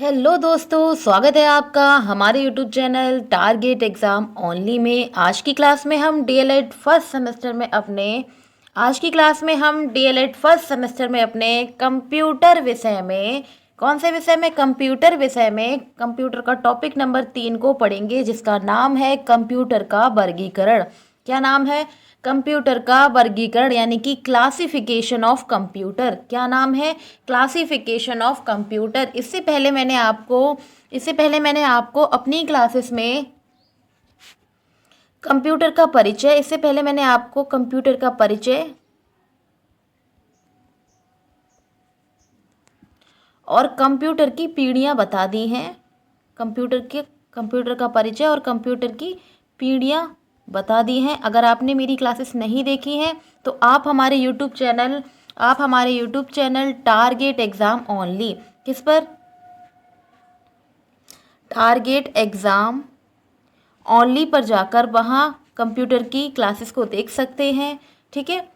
Hello दोस्तों, स्वागत है आपका हमारे YouTube channel target exam only में। आज की क्लास में हम डीएलएड फर्स्ट सेमेस्टर में अपने कंप्यूटर विषय में कौन से विषय में कंप्यूटर विषय में कंप्यूटर का टॉपिक नंबर 3 को पढ़ेंगे, जिसका नाम है कंप्यूटर का वर्गीकरण। क्या नाम है? कंप्यूटर का वर्गीकरण, यानी कि क्लासिफिकेशन ऑफ कंप्यूटर। क्या नाम है? Classification of computer. इससे पहले मैंने आपको अपनी क्लासेस में कंप्यूटर का परिचय और कंप्यूटर की पीढ़ियां बता दी हैं। कंप्यूटर का परिचय और कंप्यूटर की पीढ़ियां बता दी हैं। अगर आपने मेरी क्लासेस नहीं देखी हैं तो आप हमारे YouTube channel target exam only, किस पर? टारगेट एग्ज़ाम ओनली पर जाकर वहाँ कंप्यूटर की क्लासेस को देख सकते हैं। ठीक है,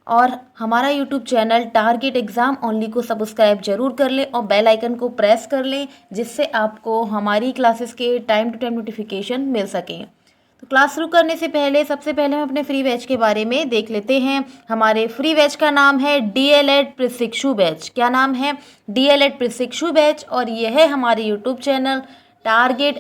और हमारा YouTube channel target exam only को सब्सक्राइब जरूर कर लें और बेल आइकन को प्रेस कर लें, जिससे आपको हमारी क्लासेस के टाइम टू टाइम नोटिफिकेशन मिल सकें। तो क्लास शुरू करने से पहले सबसे पहले हम अपने फ्री बैच के बारे में देख लेते हैं। हमारे फ्री बैच का नाम है डीएलएड प्रशिक्षु बैच। क्या नाम है? डीएलएड प्रशिक्षु बैच। और यह है हमारे YouTube channel target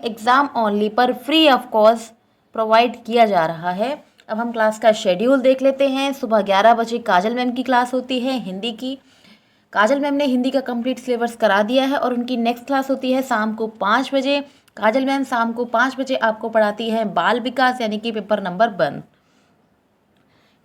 exam only पर फ्री ऑफ कॉस्ट प्रोवाइड किया जा रहा है। अब हम क्लास का शेड्यूल देख लेते हैं। सुबह 11 बजे काजल मैम की क्लास होती है हिंदी की। काजल मैम ने हिंदी का कंप्लीट सिलेबस करा दिया है और उनकी नेक्स्ट क्लास होती है शाम को 5 बजे। काजल मैम शाम को 5 बजे आपको पढ़ाती है बाल विकास, यानी कि पेपर नंबर 1।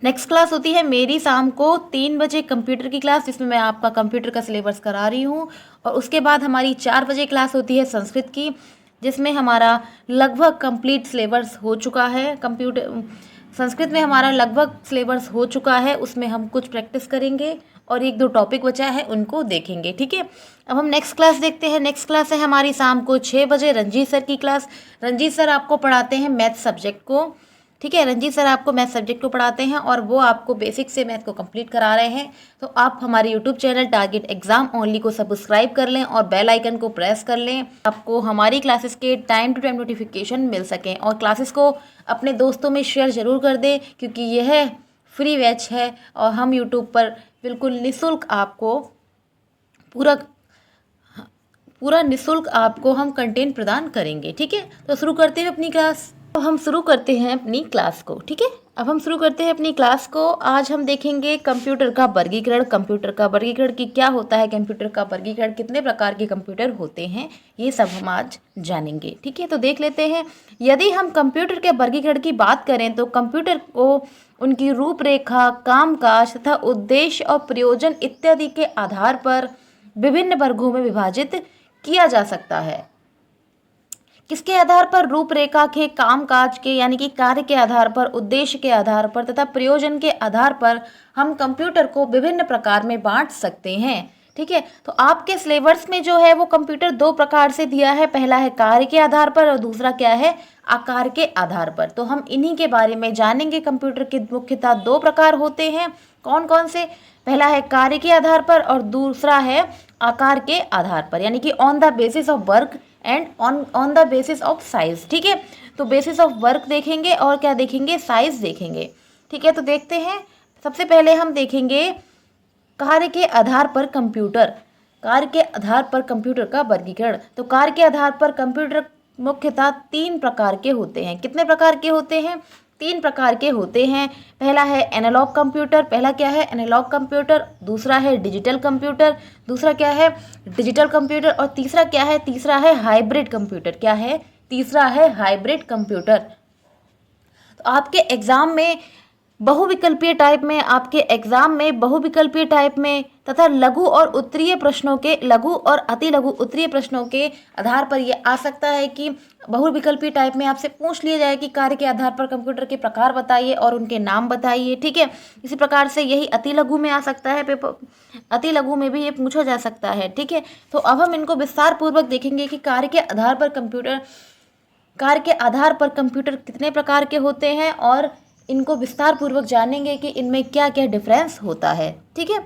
नेक्स्ट क्लास होती है मेरी शाम को 3 बजे कंप्यूटर की क्लास, जिसमें मैं आपका कंप्यूटर का सिलेबस करा रही हूँ। और उसके बाद हमारी 4 बजे क्लास होती है संस्कृत की, जिसमें हमारा लगभग कंप्लीट सिलेबस हो चुका है। संस्कृत में हमारा लगभग सिलेबस हो चुका है, उसमें हम कुछ प्रैक्टिस करेंगे और 1-2 टॉपिक बचा है उनको देखेंगे। ठीक है, अब हम नेक्स्ट क्लास देखते हैं। नेक्स्ट क्लास है हमारी शाम को 6 बजे रंजीत सर की क्लास। रंजीत सर आपको पढ़ाते हैं मैथ सब्जेक्ट को। ठीक है, रंजीत सर आपको मैथ सब्जेक्ट को पढ़ाते हैं और वो आपको बेसिक से मैथ को कंप्लीट करा रहे हैं। तो आप हमारे YouTube channel target exam only को सब्सक्राइब कर लें और बेल आइकन को प्रेस कर लें, आपको हमारी क्लासेस के टाइम टू टाइम नोटिफिकेशन मिल सकें। और क्लासेस को अपने दोस्तों में शेयर ज़रूर कर दें, क्योंकि यह फ्री बैच है और हम यूट्यूब पर बिल्कुल निःशुल्क आपको पूरा निःशुल्क आपको हम कंटेंट प्रदान करेंगे। ठीक है, तो शुरू करते हैं अपनी क्लास। अब हम शुरू करते हैं अपनी क्लास को। ठीक है, अब हम शुरू करते हैं अपनी क्लास को। आज हम देखेंगे कंप्यूटर का वर्गीकरण। कंप्यूटर का वर्गीकरण की क्या होता है, कंप्यूटर का वर्गीकरण कितने प्रकार के कंप्यूटर होते हैं, ये सब हम आज जानेंगे। ठीक है, तो देख लेते हैं। यदि हम कंप्यूटर के वर्गीकरण की बात करें तो कंप्यूटर को उनकी रूपरेखा, कामकाज तथा उद्देश्य और प्रयोजन इत्यादि के आधार पर विभिन्न वर्गों में विभाजित किया जा सकता है। किसके आधार पर? रूपरेखा के, कामकाज के, यानी कि कार्य के आधार पर, उद्देश्य के आधार पर तथा प्रयोजन के आधार पर हम कंप्यूटर को विभिन्न प्रकार में बांट सकते हैं। ठीक है, तो आपके सिलेबस में जो है वो कंप्यूटर 2 प्रकार से दिया है। पहला है कार्य के आधार पर और दूसरा क्या है? आकार के आधार पर। तो हम इन्हीं के बारे में जानेंगे। कंप्यूटर के मुख्यतः 2 प्रकार होते हैं। कौन कौन से? पहला है कार्य के आधार पर और दूसरा है आकार के आधार पर, यानी कि on the basis of work and on the basis of size. ठीक है, तो बेसिस ऑफ वर्क देखेंगे और क्या देखेंगे? साइज देखेंगे। ठीक है, तो देखते हैं। सबसे पहले हम देखेंगे कार्य के आधार पर कंप्यूटर का वर्गीकरण। तो कार्य के आधार पर कंप्यूटर मुख्यतः 3 प्रकार के होते हैं। कितने प्रकार के होते हैं? 3 प्रकार के होते हैं। पहला है एनालॉग कंप्यूटर। पहला क्या है? Analog computer. दूसरा है डिजिटल कंप्यूटर। दूसरा क्या है? Digital computer. और तीसरा क्या है? तीसरा है हाइब्रिड कंप्यूटर। क्या है? तीसरा है हाइब्रिड कंप्यूटर। तो आपके एग्जाम में बहुविकल्पीय टाइप में तथा लघु और अति लघु उत्तरीय प्रश्नों के आधार पर यह आ सकता है कि बहुविकल्पीय टाइप में आपसे पूछ लिया जाए कि कार्य के आधार पर कंप्यूटर के प्रकार बताइए और उनके नाम बताइए। ठीक है, इसी प्रकार से यही अति लघु में आ सकता है, अति लघु में भी ये पूछा जा सकता है। ठीक है, तो अब हम इनको विस्तार पूर्वक देखेंगे कि कार्य के आधार पर कंप्यूटर कितने प्रकार के होते हैं और इनको विस्तार पूर्वक जानेंगे कि इनमें क्या क्या डिफरेंस होता है। ठीक है,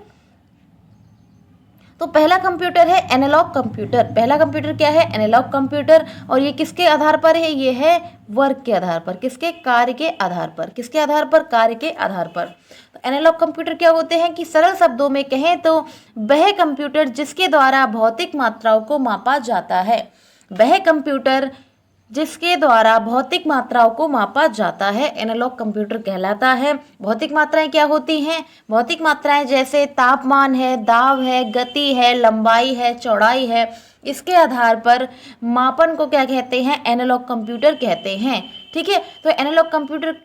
तो पहला कंप्यूटर है एनालॉग कंप्यूटर। पहला कंप्यूटर क्या है? Analog computer. और ये किसके आधार पर है? ये है वर्क के आधार पर। किसके? कार्य के आधार पर। किसके आधार पर? कार्य के आधार पर। तो एनालॉग कंप्यूटर क्या होते हैं कि सरल शब्दों में कहें तो वह कंप्यूटर जिसके द्वारा भौतिक मात्राओं को मापा जाता है। वह कंप्यूटर जिसके द्वारा भौतिक मात्राओं को मापा जाता है एनालॉग कंप्यूटर कहलाता है। भौतिक मात्राएं क्या होती हैं? भौतिक मात्राएं जैसे तापमान है, दाब है, गति है, लंबाई है, चौड़ाई है, इसके आधार पर मापन को क्या कहते हैं? एनालॉग कंप्यूटर कहते हैं। ठीक है, तो एनालॉग कंप्यूटर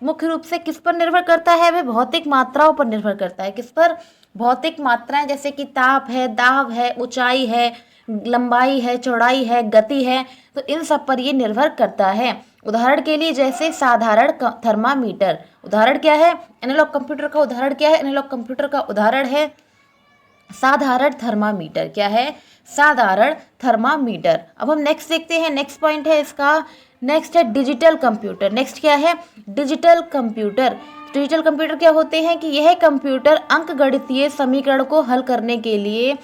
मुख्य रूप से किस पर निर्भर करता है? वह भौतिक मात्राओं पर निर्भर करता है। किस पर? भौतिक मात्राएं जैसे कि ताप है, दाब है, ऊंचाई है, लंबाई है, चौड़ाई है, गति है, तो इन सब पर ये निर्भर करता है। उदाहरण के लिए जैसे साधारण थर्मामीटर। उदाहरण क्या है? एनालॉग कंप्यूटर का उदाहरण क्या है? एनालॉग कंप्यूटर का उदाहरण है साधारण थर्मामीटर। क्या है? साधारण थर्मामीटर। अब हम नेक्स्ट देखते हैं। नेक्स्ट पॉइंट है इसका, नेक्स्ट है डिजिटल कंप्यूटर। नेक्स्ट क्या है? Digital computer. डिजिटल कंप्यूटर क्या होते हैं कि यह कंप्यूटर अंकगणितीय समीकरण को हल करने के लिए,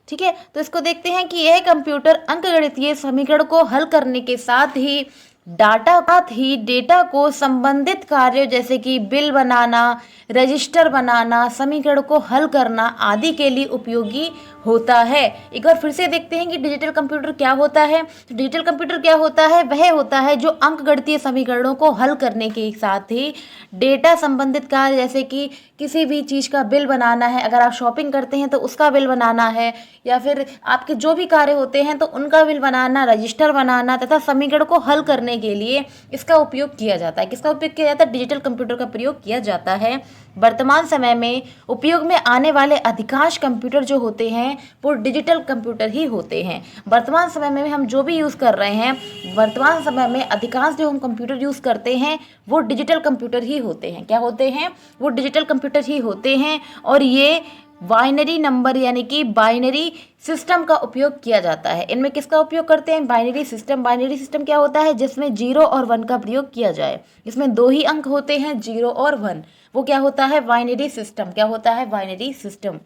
ठीक है, तो इसको देखते हैं कि यह कंप्यूटर अंकगणितीय समीकरण को हल करने के साथ ही डेटा को संबंधित कार्यों जैसे कि बिल बनाना, रजिस्टर बनाना, समीकरण को हल करना आदि के लिए उपयोगी होता है। एक बार फिर से देखते हैं कि डिजिटल कंप्यूटर क्या होता है। तो डिजिटल कंप्यूटर क्या होता है? वह होता है जो अंकगणितीय समीकरणों को हल करने के साथ ही डेटा संबंधित कार्य जैसे कि किसी भी चीज़ का बिल बनाना है, अगर आप शॉपिंग करते हैं तो उसका बिल बनाना है, या फिर आपके जो भी कार्य होते हैं तो उनका बिल बनाना, रजिस्टर बनाना तथा समीकरण को हल करने के लिए इसका उपयोग किया जाता है। किसका उपयोग किया जाता है? डिजिटल कंप्यूटर का प्रयोग किया जाता है। वर्तमान समय में उपयोग में आने वाले अधिकांश कंप्यूटर जो होते हैं वो डिजिटल कंप्यूटर ही होते हैं। वर्तमान समय में हम जो भी यूज़ कर रहे हैं, वर्तमान समय में अधिकांश जो हम कंप्यूटर यूज़ करते हैं वो डिजिटल कंप्यूटर ही होते हैं। क्या होते हैं? वो डिजिटल कंप्यूटर ही होते हैं। और ये बाइनरी नंबर यानी कि बाइनरी सिस्टम का उपयोग किया जाता है। इनमें किसका उपयोग करते हैं? Binary system. बाइनरी सिस्टम क्या होता है? जिसमें 0 और 1 का प्रयोग किया जाए। इसमें 2 ही अंक होते हैं, 0 और 1। वो क्या होता है? Binary system. क्या होता है? Binary system.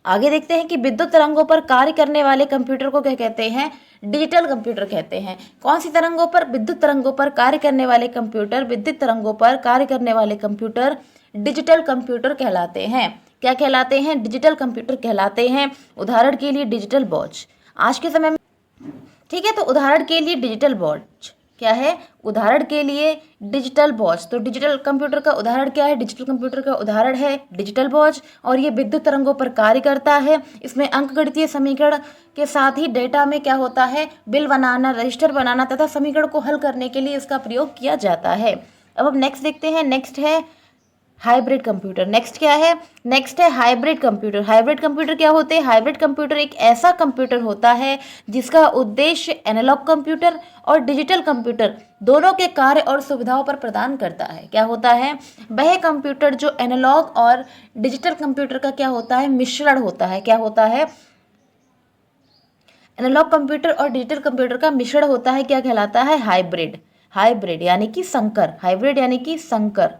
आगे देखते हैं कि विद्युत तरंगों पर कार्य करने वाले कंप्यूटर को क्या कहते हैं? डिजिटल कंप्यूटर कहते हैं। कौन सी तरंगों पर? विद्युत तरंगों पर कार्य करने वाले कंप्यूटर, विद्युत तरंगों पर कार्य करने वाले कंप्यूटर डिजिटल कंप्यूटर कहलाते हैं। क्या कहलाते हैं? डिजिटल कंप्यूटर कहलाते हैं। उदाहरण के लिए डिजिटल वॉच आज के समय में, ठीक है, तो उदाहरण के लिए डिजिटल वॉच क्या है? उदाहरण के लिए डिजिटल वॉच। तो डिजिटल कंप्यूटर का उदाहरण क्या है? डिजिटल कंप्यूटर का उदाहरण है डिजिटल वॉच। और ये विद्युत तरंगों पर कार्य करता है। इसमें अंकगणितीय समीकरण के साथ ही डेटा में क्या होता है? बिल बनाना, रजिस्टर बनाना तथा समीकरण को हल करने के लिए इसका प्रयोग किया जाता है। अब हम नेक्स्ट देखते हैं। नेक्स्ट है हाइब्रिड कंप्यूटर। नेक्स्ट क्या है? नेक्स्ट है हाइब्रिड कंप्यूटर। हाइब्रिड कंप्यूटर क्या होते हैं? हाइब्रिड कंप्यूटर एक ऐसा कंप्यूटर होता है जिसका उद्देश्य एनालॉग कंप्यूटर और डिजिटल कंप्यूटर दोनों के कार्य और सुविधाओं पर प्रदान करता है। क्या होता है? वह कंप्यूटर जो एनालॉग और डिजिटल कंप्यूटर का क्या होता है? मिश्रण होता है। क्या होता है? एनालॉग कंप्यूटर और डिजिटल कंप्यूटर का मिश्रण होता है। क्या कहलाता है? हाइब्रिड। हाइब्रिड यानी कि संकर। हाइब्रिड यानी कि संकर,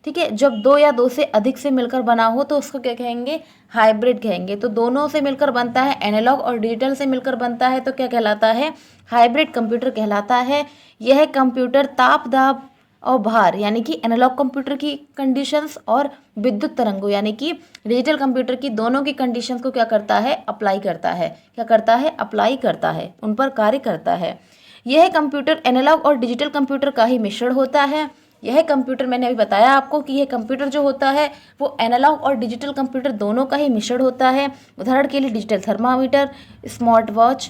ठीक है। जब 2 या 2 से अधिक से मिलकर बना हो तो उसको क्या कहेंगे? हाइब्रिड कहेंगे। तो दोनों से मिलकर बनता है, एनालॉग और डिजिटल से मिलकर बनता है, तो क्या कहलाता है? हाइब्रिड कंप्यूटर कहलाता है। यह कंप्यूटर ताप, दाब और भार यानी कि एनालॉग कंप्यूटर की कंडीशंस और विद्युत तरंगों यानी कि डिजिटल कंप्यूटर की दोनों की कंडीशंस को क्या करता है? अप्लाई करता है। क्या करता है? अप्लाई करता है, उन पर कार्य करता है। यह कंप्यूटर एनालॉग और डिजिटल कंप्यूटर का ही मिश्रण होता है। यह कंप्यूटर, मैंने अभी बताया आपको कि यह कंप्यूटर जो होता है वो एनालॉग और डिजिटल कंप्यूटर दोनों का ही मिश्रण होता है। उदाहरण के लिए डिजिटल थर्मामीटर, स्मार्ट वॉच।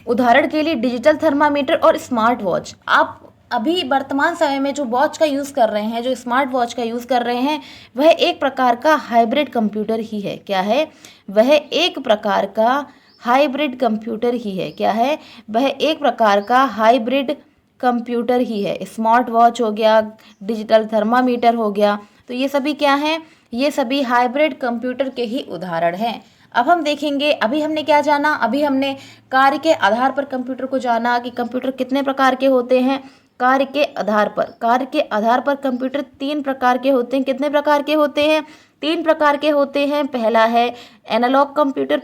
उदाहरण के लिए डिजिटल थर्मामीटर और स्मार्ट वॉच। आप अभी वर्तमान समय में जो वॉच का यूज़ कर रहे हैं, जो स्मार्ट वॉच का यूज़ कर रहे हैं, वह एक प्रकार का हाइब्रिड कंप्यूटर ही है। क्या है? वह एक प्रकार का हाइब्रिड कंप्यूटर ही है। क्या है? वह एक प्रकार का हाइब्रिड कंप्यूटर ही है। स्मार्ट वॉच हो गया, डिजिटल थर्मामीटर हो गया, तो ये सभी क्या हैं? ये सभी हाइब्रिड कंप्यूटर के ही उदाहरण हैं। अब हम देखेंगे, अभी हमने क्या जाना? अभी हमने कार्य के आधार पर कंप्यूटर को जाना कि कंप्यूटर कितने प्रकार के होते हैं। कार्य के आधार पर, कार्य के आधार पर कंप्यूटर 3 प्रकार के होते हैं। कितने प्रकार के होते हैं? 3 प्रकार के होते हैं। पहला है एनालॉग कंप्यूटर,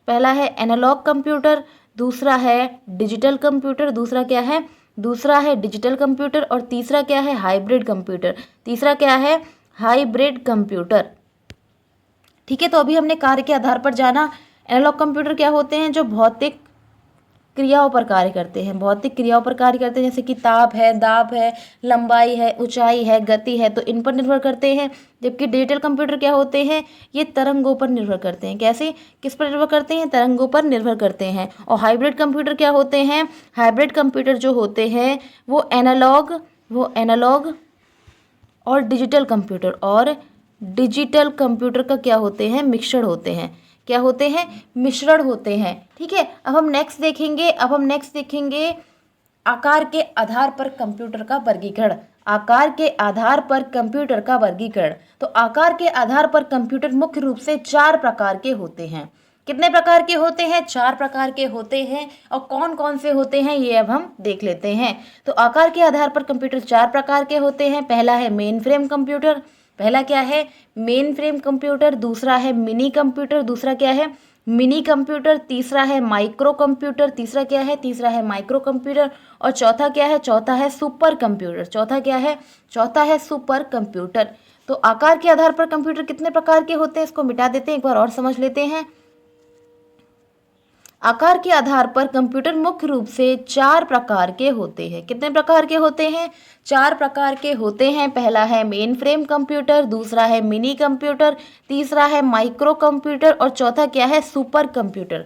पहला है एनालॉग कंप्यूटर, दूसरा है डिजिटल कंप्यूटर, दूसरा है डिजिटल कंप्यूटर, और तीसरा क्या है? Hybrid computer. तीसरा क्या है? Hybrid computer. ठीक है, तो अभी हमने कार्य के आधार पर जाना। एनालॉग कंप्यूटर क्या होते हैं? जो भौतिक क्रियाओं पर कार्य करते हैं, भौतिक क्रियाओं पर कार्य करते हैं, जैसे कि ताप है, दाब है, लंबाई है, ऊंचाई है, गति है, तो इन पर निर्भर करते हैं। जबकि डिजिटल कंप्यूटर क्या होते हैं? ये तरंगों पर निर्भर करते हैं। कैसे? किस पर निर्भर करते हैं? तरंगों पर निर्भर करते हैं। और हाइब्रिड कंप्यूटर क्या होते हैं? हाइब्रिड कंप्यूटर जो होते हैं वो एनालॉग और डिजिटल कंप्यूटर का क्या होते हैं? मिश्रण होते हैं। क्या होते हैं? मिश्रण होते हैं। ठीक है, अब हम नेक्स्ट देखेंगे आकार के आधार पर कंप्यूटर का वर्गीकरण। आकार के आधार पर कंप्यूटर का वर्गीकरण। तो आकार के आधार पर कंप्यूटर मुख्य रूप से 4 प्रकार के होते हैं। कितने प्रकार के होते हैं? 4 प्रकार के होते हैं। और कौन कौन से होते हैं ये अब हम देख लेते हैं। तो आकार के आधार पर कंप्यूटर 4 प्रकार के होते हैं। पहला है मेन फ्रेम कंप्यूटर, पहला क्या है? Main frame computer. दूसरा है मिनी कंप्यूटर, दूसरा क्या है? Mini computer. तीसरा है माइक्रो कंप्यूटर, तीसरा है माइक्रो कंप्यूटर। और चौथा क्या है? चौथा है सुपर कंप्यूटर। चौथा है सुपर कंप्यूटर। तो आकार के आधार पर कंप्यूटर कितने प्रकार के होते हैं इसको मिटा देते हैं, एक बार और समझ लेते हैं। आकार के आधार पर कंप्यूटर मुख्य रूप से 4 प्रकार के होते हैं। कितने प्रकार के होते हैं? 4 प्रकार के होते हैं। पहला है मेन फ्रेम कंप्यूटर, दूसरा है मिनी कंप्यूटर, तीसरा है माइक्रो कंप्यूटर, और चौथा क्या है? Super computer.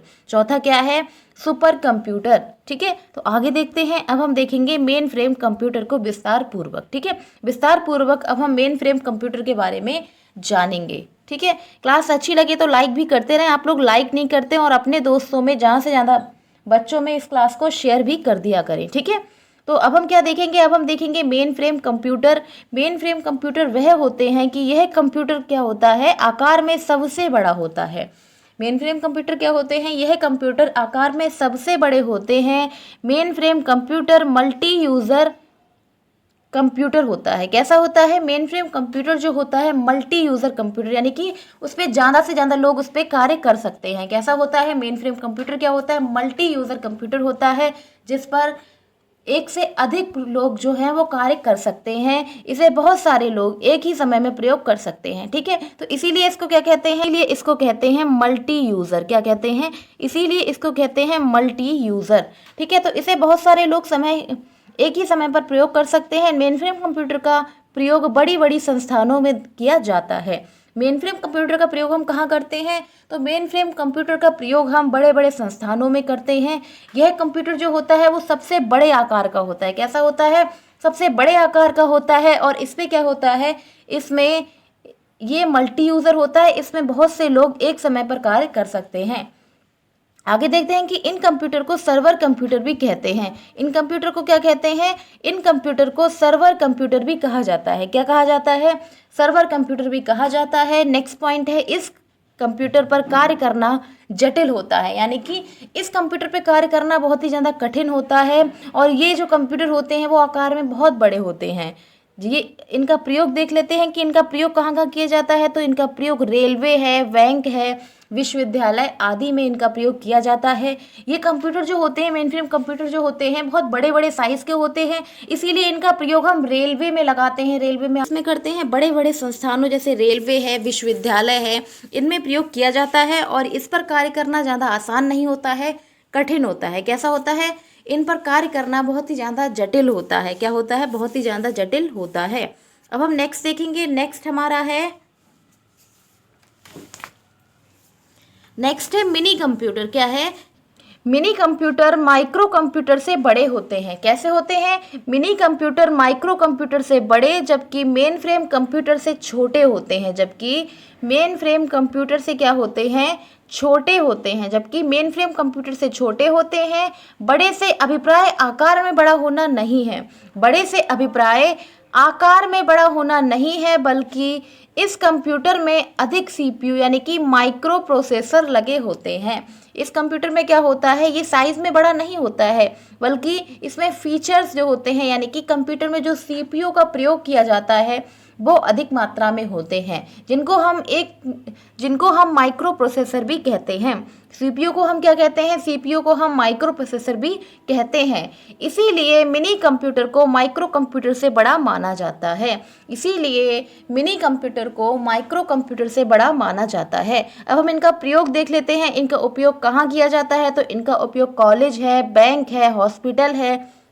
Super computer. ठीक है, तो आगे देखते हैं। अब हम देखेंगे मेन फ्रेम कंप्यूटर को विस्तार पूर्वक। ठीक है, विस्तार पूर्वक अब हम मेन फ्रेम कंप्यूटर के बारे में जानेंगे। ठीक है, क्लास अच्छी लगे तो लाइक भी करते रहें। आप लोग लाइक नहीं करते और अपने दोस्तों में ज़्यादा से ज़्यादा बच्चों में इस क्लास को शेयर भी कर दिया करें। ठीक है, तो अब हम क्या देखेंगे? अब हम देखेंगे main frame computer. Main frame computer वह होते हैं कि यह कंप्यूटर क्या होता है? आकार में सबसे बड़ा होता है। मेन फ्रेम कंप्यूटर क्या होते हैं? यह कंप्यूटर आकार में सबसे बड़े होते हैं। Main frame computer multi user computer होता है। कैसा होता है? मेन फ्रेम कंप्यूटर जो होता है मल्टी यूज़र कंप्यूटर, यानी कि उस पर ज़्यादा से ज़्यादा लोग उस पर कार्य कर सकते हैं। कैसा होता है? मेन फ्रेम कंप्यूटर क्या होता है? मल्टी यूज़र कंप्यूटर होता है, जिस पर एक से अधिक लोग जो हैं वो कार्य कर सकते हैं। इसे बहुत सारे लोग एक ही समय में प्रयोग कर सकते हैं। ठीक है, तो इसीलिए इसको क्या कहते हैं? इसको कहते हैं मल्टी यूज़र। क्या कहते हैं? इसीलिए इसको कहते हैं मल्टी यूज़र। ठीक है, तो इसे बहुत सारे लोग एक ही समय पर प्रयोग कर सकते हैं। मेन फ्रेम कंप्यूटर का प्रयोग बड़ी बड़ी संस्थानों में किया जाता है। मेन फ्रेम कंप्यूटर का प्रयोग हम कहाँ करते हैं? तो मेन फ्रेम कंप्यूटर का प्रयोग हम बड़े बड़े संस्थानों में करते हैं। यह कंप्यूटर जो होता है वो सबसे बड़े आकार का होता है। कैसा होता है? सबसे बड़े आकार का होता है। और इसमें क्या होता है? इसमें ये मल्टी यूज़र होता है। इसमें बहुत से लोग एक समय पर कार्य कर सकते हैं। आगे देखते हैं कि इन कंप्यूटर को सर्वर कंप्यूटर भी कहते हैं। इन कंप्यूटर को क्या कहते हैं? इन कंप्यूटर को सर्वर कंप्यूटर भी कहा जाता है। क्या कहा जाता है? सर्वर कंप्यूटर भी कहा जाता है। नेक्स्ट पॉइंट है, इस कंप्यूटर पर कार्य करना जटिल होता है, यानी कि इस कंप्यूटर पर कार्य करना बहुत ही ज़्यादा कठिन होता है। और ये जो कंप्यूटर होते हैं वो आकार में बहुत बड़े होते हैं। ये इनका प्रयोग देख लेते हैं कि इनका प्रयोग कहाँ कहाँ किया जाता है। तो इनका प्रयोग रेलवे है, बैंक है, विश्वविद्यालय आदि में इनका प्रयोग किया जाता है। ये कंप्यूटर जो होते हैं, मेन फ्रेम कंप्यूटर जो होते हैं, बहुत बड़े बड़े साइज़ के होते हैं। इसीलिए इनका प्रयोग हम रेलवे में लगाते हैं। रेलवे में इसमें करते हैं, बड़े बड़े संस्थानों जैसे रेलवे है, विश्वविद्यालय है, इनमें प्रयोग किया जाता है। और इस पर कार्य करना ज़्यादा आसान नहीं होता है, कठिन होता है। कैसा होता है? इन पर कार्य करना बहुत ही ज़्यादा जटिल होता है। क्या होता है? बहुत ही ज़्यादा जटिल होता है। अब हम नेक्स्ट देखेंगे। नेक्स्ट है मिनी कंप्यूटर। क्या है? मिनी कंप्यूटर माइक्रो कंप्यूटर से बड़े होते हैं। कैसे होते हैं? मिनी कंप्यूटर माइक्रो कंप्यूटर से बड़े, जबकि मेन फ्रेम कंप्यूटर से छोटे होते हैं। जबकि मेन फ्रेम कंप्यूटर से क्या होते हैं? छोटे होते हैं। जबकि मेन फ्रेम कंप्यूटर से छोटे होते हैं। बड़े से अभिप्राय आकार में बड़ा होना नहीं है। बड़े से अभिप्राय आकार में बड़ा होना नहीं है, बल्कि इस कंप्यूटर में अधिक सीपीयू यानी कि माइक्रो प्रोसेसर लगे होते हैं। इस कंप्यूटर में क्या होता है, ये साइज में बड़ा नहीं होता है, बल्कि इसमें फीचर्स जो होते हैं यानी कि कंप्यूटर में जो सीपीयू का प्रयोग किया जाता है वो अधिक मात्रा में होते हैं, जिनको हम माइक्रो प्रोसेसर भी कहते हैं। सीपीयू को हम क्या कहते हैं, सीपीयू को हम माइक्रो प्रोसेसर भी कहते हैं। इसीलिए मिनी कंप्यूटर को माइक्रो कंप्यूटर से बड़ा माना जाता है। इसीलिए मिनी कंप्यूटर को माइक्रो कंप्यूटर से बड़ा माना जाता है। अब हम इनका प्रयोग देख लेते हैं। इनका उपयोग कहाँ किया जाता है, तो इनका उपयोग कॉलेज है, बैंक है, हॉस्पिटल है,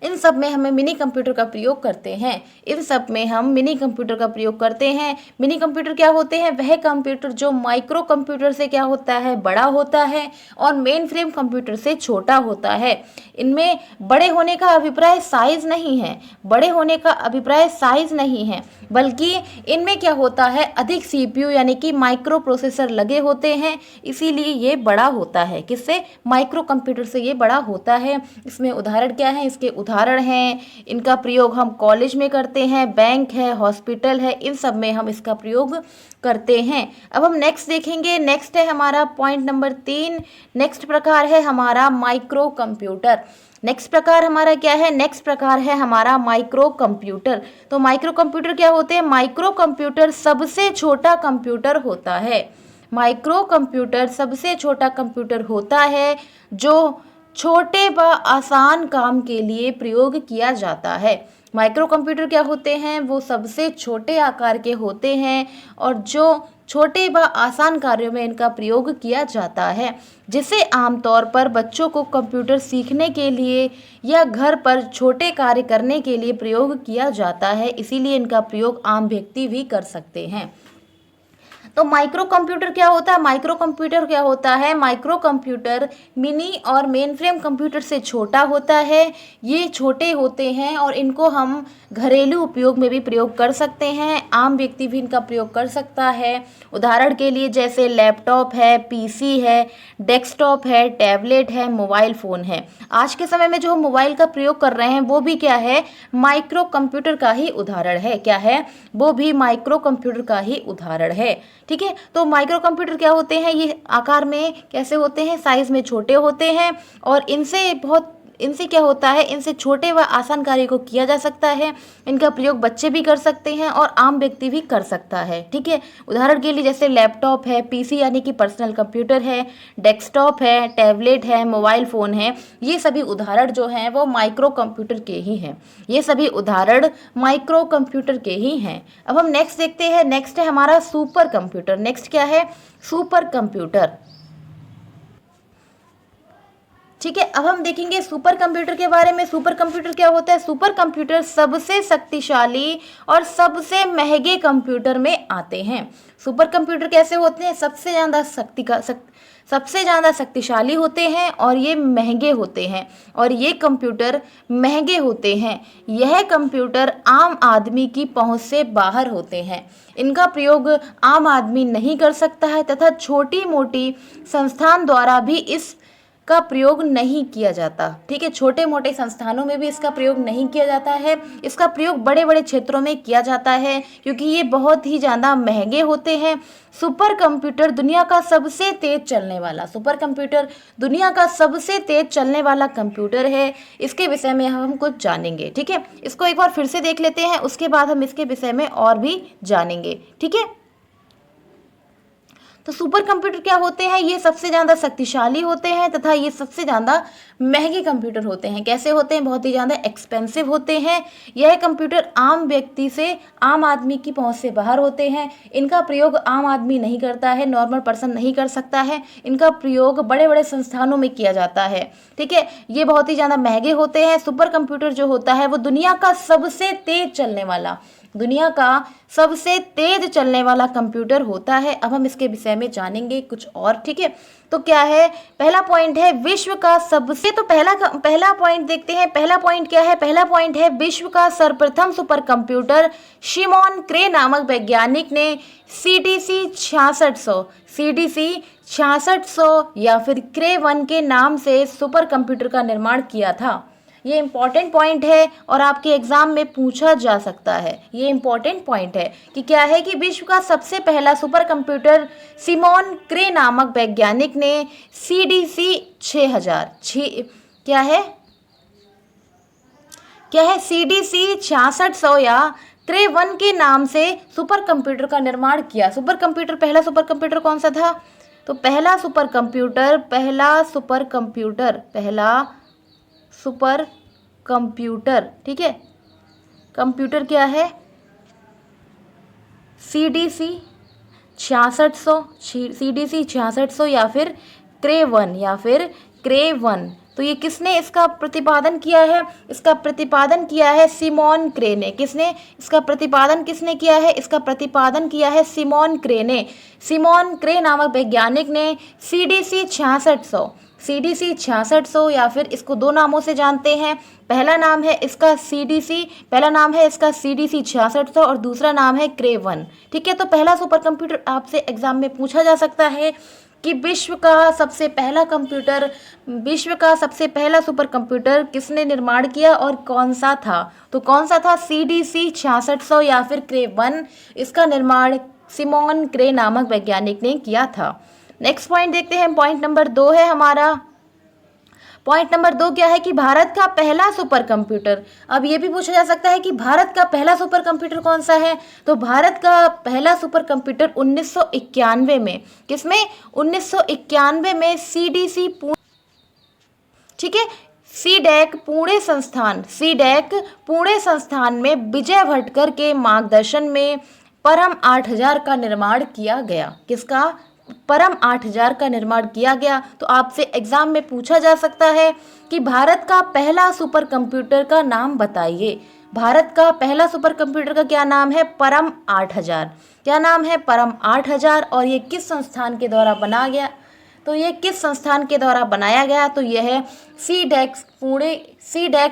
इन सब में हमें मिनी कंप्यूटर का प्रयोग करते हैं। इन सब में हम मिनी कंप्यूटर का प्रयोग करते हैं। मिनी कंप्यूटर क्या होते हैं, वह कंप्यूटर जो माइक्रो कंप्यूटर से क्या होता है, बड़ा होता है और मेन फ्रेम कंप्यूटर से छोटा होता है। इनमें बड़े होने का अभिप्राय साइज नहीं है, बड़े होने का अभिप्राय साइज नहीं है, बल्कि इनमें क्या होता है, अधिक सीपीयू यानी कि माइक्रो प्रोसेसर लगे होते हैं, इसीलिए ये बड़ा होता है। किससे, माइक्रो कंप्यूटर से ये बड़ा होता है। इसमें उदाहरण क्या है, इसके उदाहरण हैं, इनका प्रयोग हम कॉलेज में करते हैं, बैंक है, हॉस्पिटल है, इन सब में हम इसका प्रयोग करते हैं। अब हम नेक्स्ट देखेंगे। नेक्स्ट है हमारा पॉइंट नंबर 3। नेक्स्ट प्रकार है हमारा माइक्रो कंप्यूटर। नेक्स्ट प्रकार हमारा क्या है, नेक्स्ट प्रकार है हमारा माइक्रो कंप्यूटर। तो माइक्रो कंप्यूटर क्या होते हैं, माइक्रो कंप्यूटर सबसे छोटा कंप्यूटर होता है। माइक्रो कंप्यूटर सबसे छोटा कंप्यूटर होता है जो छोटे व आसान काम के लिए प्रयोग किया जाता है। माइक्रो कंप्यूटर क्या होते हैं, वो सबसे छोटे आकार के होते हैं और जो छोटे व आसान कार्यों में इनका प्रयोग किया जाता है, जिसे आमतौर पर बच्चों को कंप्यूटर सीखने के लिए या घर पर छोटे कार्य करने के लिए प्रयोग किया जाता है। इसीलिए इनका प्रयोग आम व्यक्ति भी कर सकते हैं। तो माइक्रो कंप्यूटर क्या होता है, माइक्रो कंप्यूटर क्या होता है, माइक्रो कंप्यूटर मिनी और मेन फ्रेम कंप्यूटर से छोटा होता है। ये छोटे होते हैं और इनको हम घरेलू उपयोग में भी प्रयोग कर सकते हैं, आम व्यक्ति भी इनका प्रयोग कर सकता है। उदाहरण के लिए जैसे लैपटॉप है, पीसी है, डेस्कटॉप है, टैबलेट है, मोबाइल फ़ोन है। आज के समय में जो हम मोबाइल का प्रयोग कर रहे हैं वो भी क्या है, माइक्रो कंप्यूटर का ही उदाहरण है। क्या है, वो भी माइक्रो कंप्यूटर का ही उदाहरण है। ठीक है, तो माइक्रो कंप्यूटर क्या होते हैं, ये आकार में कैसे होते हैं, साइज में छोटे होते हैं और इनसे क्या होता है, इनसे छोटे व आसान कार्य को किया जा सकता है। इनका प्रयोग बच्चे भी कर सकते हैं और आम व्यक्ति भी कर सकता है। ठीक है, उदाहरण के लिए जैसे लैपटॉप है, पीसी यानी कि पर्सनल कंप्यूटर है, डेस्कटॉप है, टैबलेट है, मोबाइल फ़ोन है, ये सभी उदाहरण जो हैं वो माइक्रो कंप्यूटर के ही हैं। ये सभी उदाहरण माइक्रो कंप्यूटर के ही हैं। अब हम नेक्स्ट देखते हैं। नेक्स्ट है हमारा सुपर कंप्यूटर। नेक्स्ट क्या है, सुपर कंप्यूटर। ठीक है, अब हम देखेंगे सुपर कंप्यूटर के बारे में। सुपर कंप्यूटर क्या होता है, सुपर कंप्यूटर सबसे शक्तिशाली और सबसे महंगे कंप्यूटर में आते हैं। सुपर कंप्यूटर कैसे होते हैं, सबसे ज़्यादा शक्तिशाली होते हैं और ये महंगे होते हैं और ये कंप्यूटर महंगे होते हैं। यह कंप्यूटर आम आदमी की पहुंच से बाहर होते हैं। इनका प्रयोग आम आदमी नहीं कर सकता है तथा छोटी मोटी संस्थान द्वारा भी इस का प्रयोग नहीं किया जाता। ठीक है, छोटे मोटे संस्थानों में भी इसका प्रयोग नहीं किया जाता है। इसका प्रयोग बड़े बड़े क्षेत्रों में किया जाता है क्योंकि ये बहुत ही ज़्यादा महंगे होते हैं। सुपर कंप्यूटर दुनिया का सबसे तेज चलने वाला कंप्यूटर है। इसके विषय में हम कुछ जानेंगे। ठीक है, इसको एक बार फिर से देख लेते हैं, उसके बाद हम इसके विषय में और भी जानेंगे। ठीक है, तो सुपर कंप्यूटर क्या होते हैं, ये सबसे ज़्यादा शक्तिशाली होते हैं तथा ये सबसे ज़्यादा महंगे कंप्यूटर होते हैं। कैसे होते हैं, बहुत ही ज़्यादा एक्सपेंसिव होते हैं। यह कंप्यूटर आम व्यक्ति से, आम आदमी की पहुंच से बाहर होते हैं। इनका प्रयोग आम आदमी नहीं करता है, नॉर्मल पर्सन नहीं कर सकता है। इनका प्रयोग बड़े बड़े संस्थानों में किया जाता है। ठीक है, ये बहुत ही ज़्यादा महंगे होते हैं। सुपर कंप्यूटर जो होता है वो दुनिया का सबसे तेज चलने वाला कंप्यूटर होता है। अब हम इसके विषय में जानेंगे कुछ और। ठीक है, तो क्या है, पहला पॉइंट है विश्व का सबसे, तो पहला पॉइंट देखते हैं। पहला पॉइंट क्या है, पहला पॉइंट है विश्व का सर्वप्रथम सुपर कंप्यूटर शिमोन क्रे नामक वैज्ञानिक ने CDC 6600 या फिर क्रे 1 के नाम से सुपर कंप्यूटर का निर्माण किया था। ये इंपॉर्टेंट पॉइंट है और आपके एग्जाम में पूछा जा सकता है। ये इंपॉर्टेंट पॉइंट है कि क्या है कि विश्व का सबसे पहला सुपर कंप्यूटर सिमोन क्रे नामक वैज्ञानिक ने CDC 6000 क्या है CDC 6600 या क्रे 1 के नाम से सुपर कंप्यूटर का निर्माण किया। पहला सुपर कंप्यूटर कौन सा था? तो पहला सुपर कंप्यूटर, ठीक है, कंप्यूटर क्या है? CDC 6600 या फिर क्रे 1। तो ये किसने इसका प्रतिपादन किया है? इसका प्रतिपादन किया है सिमोन क्रे ने। इसका प्रतिपादन किया है सिमोन क्रे ने। सिमोन क्रे नामक वैज्ञानिक ने CDC 6600 या फिर इसको दो नामों से जानते हैं। पहला नाम है इसका CDC 6600 और दूसरा नाम है क्रे 1, ठीक है। तो पहला सुपर कंप्यूटर आपसे एग्जाम में पूछा जा सकता है कि विश्व का सबसे पहला सुपर कंप्यूटर किसने निर्माण किया और कौन सा था? तो कौन सा था? CDC 6600 या फिर क्रे 1। इसका निर्माण सिमोन क्रे नामक वैज्ञानिक ने किया था। नेक्स्ट पॉइंट देखते हैं, पॉइंट नंबर 2 है हमारा। पॉइंट नंबर 2 क्या है कि भारत का पहला सुपर कंप्यूटर। अब ये भी पूछा जा सकता है कि भारत का पहला सुपर कंप्यूटर कौन सा है? तो भारत का पहला सुपर कंप्यूटर 1991 में, किसमें? 1991 में CDC, ठीक है, सीडैक पुणे संस्थान में विजय भटकर के मार्गदर्शन में परम 8000 का निर्माण किया गया। किसका? परम 8000 का निर्माण किया गया। तो आपसे एग्जाम में पूछा जा सकता है कि भारत का पहला सुपर कंप्यूटर का नाम बताइए। भारत का पहला सुपर कंप्यूटर का क्या नाम है? परम 8000। क्या नाम है? परम 8000। और ये किस संस्थान के द्वारा बनाया गया? तो ये किस संस्थान के द्वारा बनाया गया? तो यह है सीडैक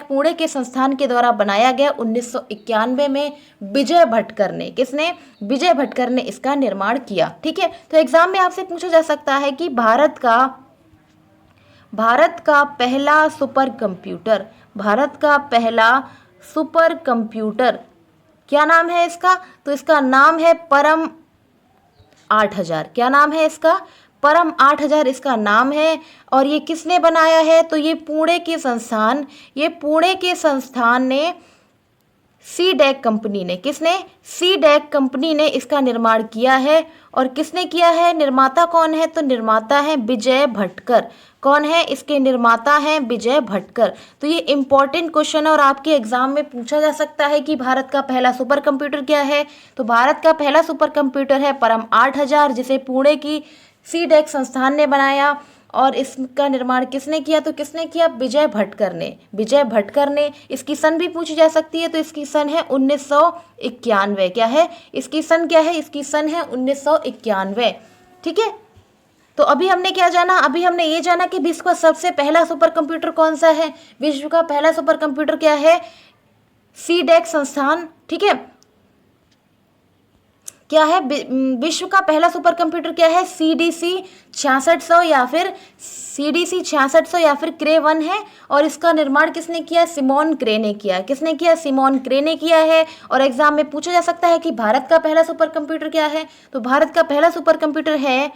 पुणे के संस्थान के द्वारा बनाया गया 1991 में विजय भटकर ने। किसने? विजय भटकर ने इसका निर्माण किया, ठीक है। तो एग्जाम में आपसे पूछा जा सकता है कि भारत का पहला सुपर कंप्यूटर क्या नाम है इसका? तो इसका नाम है परम 8000। क्या नाम है इसका? परम 8000 इसका नाम है। और ये किसने बनाया है? तो ये पुणे के संस्थान ने सीडैक कंपनी ने, किसने? सीडैक कंपनी ने इसका निर्माण किया है। और किसने किया है? निर्माता कौन है? तो निर्माता है विजय भटकर। कौन है? इसके निर्माता हैं विजय भटकर। तो ये इंपॉर्टेंट क्वेश्चन है और आपके एग्जाम में पूछा जा सकता है कि भारत का पहला सुपर कंप्यूटर क्या है? तो भारत का पहला सुपर कंप्यूटर है परम 8000, जिसे पुणे की सीडैक संस्थान ने बनाया। और इसका निर्माण किसने किया? तो किसने किया? विजय भटकर ने। इसकी सन भी पूछी जा सकती है। तो इसकी सन है 1991। क्या है इसकी सन? इसकी सन है 1991, ठीक है। तो अभी हमने क्या जाना? अभी हमने ये जाना कि विश्व का सबसे पहला सुपर कंप्यूटर कौन सा है। विश्व का पहला सुपर कंप्यूटर क्या है? सीडैक संस्थान, ठीक है। क्या है विश्व का पहला सुपर कंप्यूटर? क्या है? CDC 6600 या फिर क्रे 1 है। और इसका निर्माण किसने किया? सिमोन क्रे ने किया। किसने किया? सिमोन क्रे ने किया है। और एग्जाम में पूछा जा सकता है कि भारत का पहला सुपर कंप्यूटर क्या है? तो भारत का पहला सुपर कंप्यूटर है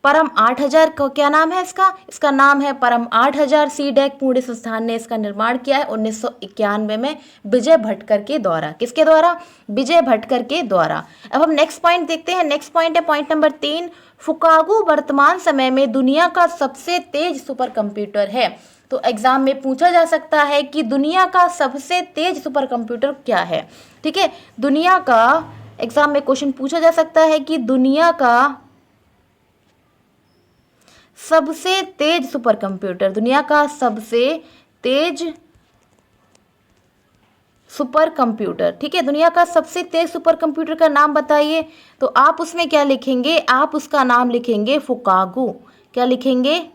परम 8000। को क्या नाम है इसका? इसका नाम है परम 8000। सीडैक पुणे संस्थान ने इसका निर्माण किया है 1991 में विजय भटकर के द्वारा। किसके द्वारा? विजय भटकर के द्वारा। अब हम नेक्स्ट पॉइंट देखते हैं। नेक्स्ट पॉइंट है पॉइंट नंबर 3। फुकागू वर्तमान समय में दुनिया का सबसे तेज सुपर कंप्यूटर है। तो एग्जाम में पूछा जा सकता है कि दुनिया का सबसे तेज सुपर कंप्यूटर क्या है, ठीक है। दुनिया का एग्जाम में क्वेश्चन पूछा जा सकता है कि दुनिया का सबसे तेज सुपर कंप्यूटर, दुनिया का सबसे तेज सुपर कंप्यूटर, ठीक है। दुनिया का सबसे तेज सुपर कंप्यूटर का नाम बताइए। तो आप उसमें क्या लिखेंगे? आप उसका नाम लिखेंगे फुकागू। क्या लिखेंगे?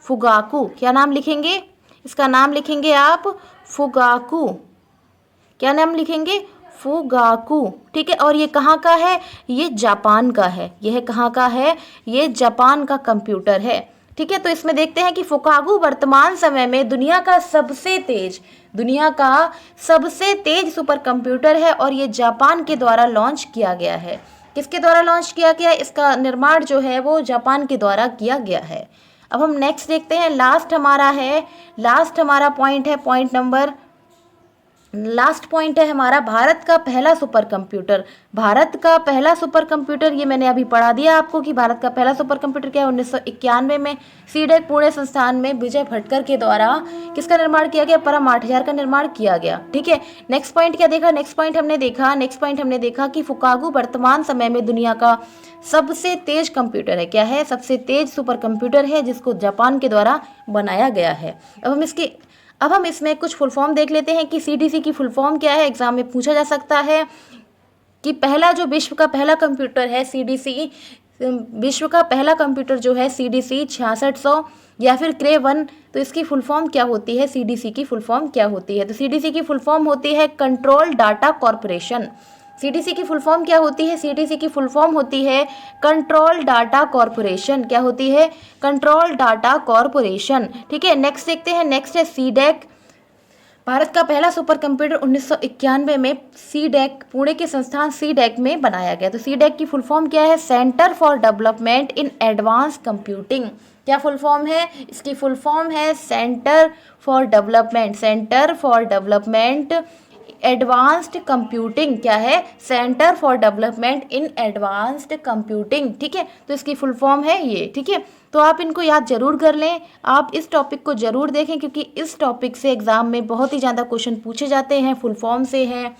फुगाकू। क्या नाम लिखेंगे? इसका नाम लिखेंगे आप फुगाकू। क्या नाम लिखेंगे? फुगाकू, ठीक है। और ये कहाँ का है? ये जापान का है। यह कहाँ का है? ये जापान का कंप्यूटर है। ठीक है, तो इसमें देखते हैं कि फुकागू वर्तमान समय में दुनिया का सबसे तेज सुपर कंप्यूटर है और ये जापान के द्वारा लॉन्च किया गया है। किसके द्वारा लॉन्च किया गया है? इसका निर्माण जो है वो जापान के द्वारा किया गया है। अब हम नेक्स्ट देखते हैं, लास्ट हमारा पॉइंट है, लास्ट पॉइंट है हमारा भारत का पहला सुपर कंप्यूटर। ये मैंने अभी पढ़ा दिया आपको कि भारत का पहला सुपर कंप्यूटर क्या है। 1991 में सीडेक पुणे संस्थान में विजय भटकर के द्वारा किसका निर्माण किया गया? परम 8000 का निर्माण किया गया। ठीक है, नेक्स्ट पॉइंट क्या देखा? नेक्स्ट पॉइंट हमने देखा कि फुकागू वर्तमान समय में दुनिया का सबसे तेज कंप्यूटर है। क्या है? सबसे तेज सुपर कंप्यूटर है जिसको जापान के द्वारा बनाया गया है। अब हम इसमें कुछ फुल फॉर्म देख लेते हैं कि सीडीसी की फुल फॉर्म क्या है। एग्जाम में पूछा जा सकता है कि पहला जो विश्व का पहला कंप्यूटर है सीडीसी, विश्व का पहला कंप्यूटर जो है सीडीसी 6600 या फिर क्रे 1, तो इसकी फुल फॉर्म क्या होती है? सीडीसी की फुल फॉर्म क्या होती है? तो सीडीसी की फुल फॉर्म होती है कंट्रोल डाटा कॉरपोरेशन। सीडीसी की फुल फॉर्म क्या होती है? सीडीसी की फुल फॉर्म होती है कंट्रोल डाटा कॉरपोरेशन। क्या होती है? Control data corporation. ठीक है, नेक्स्ट देखते हैं, नेक्स्ट है सीडेक। भारत का पहला सुपर कंप्यूटर 1991 में सीडेक, पुणे के संस्थान सीडेक में बनाया गया। तो सीडेक की फुल फॉर्म क्या है? Centre for development in advance computing. क्या फुल फॉर्म है? इसकी फुल फॉर्म है centre for development advanced computing. क्या है? Centre for development in advanced computing. ठीक है, तो इसकी फुल फॉर्म है ये। ठीक है, तो आप इनको याद जरूर कर लें, आप इस टॉपिक को जरूर देखें क्योंकि इस टॉपिक से एग्जाम में बहुत ही ज़्यादा क्वेश्चन पूछे जाते हैं, फुल फॉर्म से हैं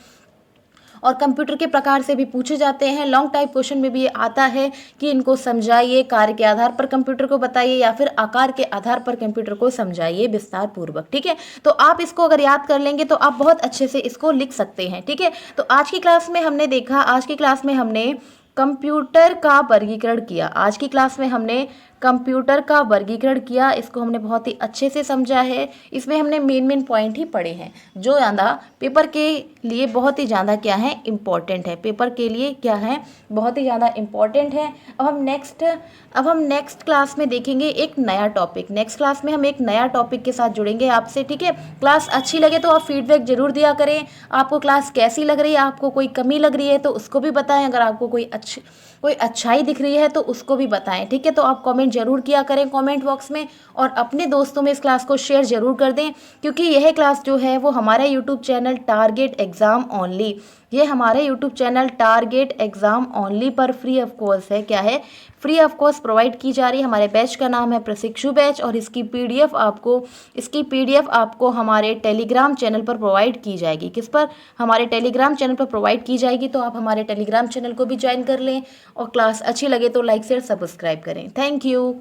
और कंप्यूटर के प्रकार से भी पूछे जाते हैं। लॉन्ग टाइप क्वेश्चन में भी ये आता है कि इनको समझाइए, कार्य के आधार पर कंप्यूटर को बताइए या फिर आकार के आधार पर कंप्यूटर को समझाइए विस्तार पूर्वक। ठीक है, तो आप इसको अगर याद कर लेंगे तो आप बहुत अच्छे से इसको लिख सकते हैं। ठीक है, तो आज की क्लास में हमने कंप्यूटर का वर्गीकरण किया। इसको हमने बहुत ही अच्छे से समझा है। इसमें हमने मेन पॉइंट ही पढ़े हैं जो ज़्यादा पेपर के लिए बहुत ही ज़्यादा क्या है? इम्पॉर्टेंट है। पेपर के लिए क्या है? बहुत ही ज़्यादा इम्पॉर्टेंट है। अब हम नेक्स्ट क्लास में देखेंगे एक नया टॉपिक। नेक्स्ट क्लास में हम एक नया टॉपिक के साथ जुड़ेंगे आपसे। ठीक है, क्लास अच्छी लगे तो आप फीडबैक जरूर दिया करें। आपको क्लास कैसी लग रही है? आपको कोई कमी लग रही है तो उसको भी बताएं। अगर आपको कोई अच्छाई दिख रही है तो उसको भी बताएं। ठीक है, तो आप कमेंट जरूर किया करें कमेंट बॉक्स में और अपने दोस्तों में इस क्लास को शेयर जरूर कर दें क्योंकि यह क्लास जो है वो हमारे YouTube channel target exam only पर फ्री ऑफ कॉस्ट है। क्या है? फ्री ऑफ कॉस्ट प्रोवाइड की जा रही है। हमारे बैच का नाम है प्रशिक्षु बैच और इसकी पीडीएफ आपको हमारे टेलीग्राम चैनल पर प्रोवाइड की जाएगी। किस पर? हमारे टेलीग्राम चैनल पर प्रोवाइड की जाएगी। तो आप हमारे टेलीग्राम चैनल को भी ज्वाइन कर लें और क्लास अच्छी लगे तो लाइक शेयर सब्सक्राइब करें। Thank you.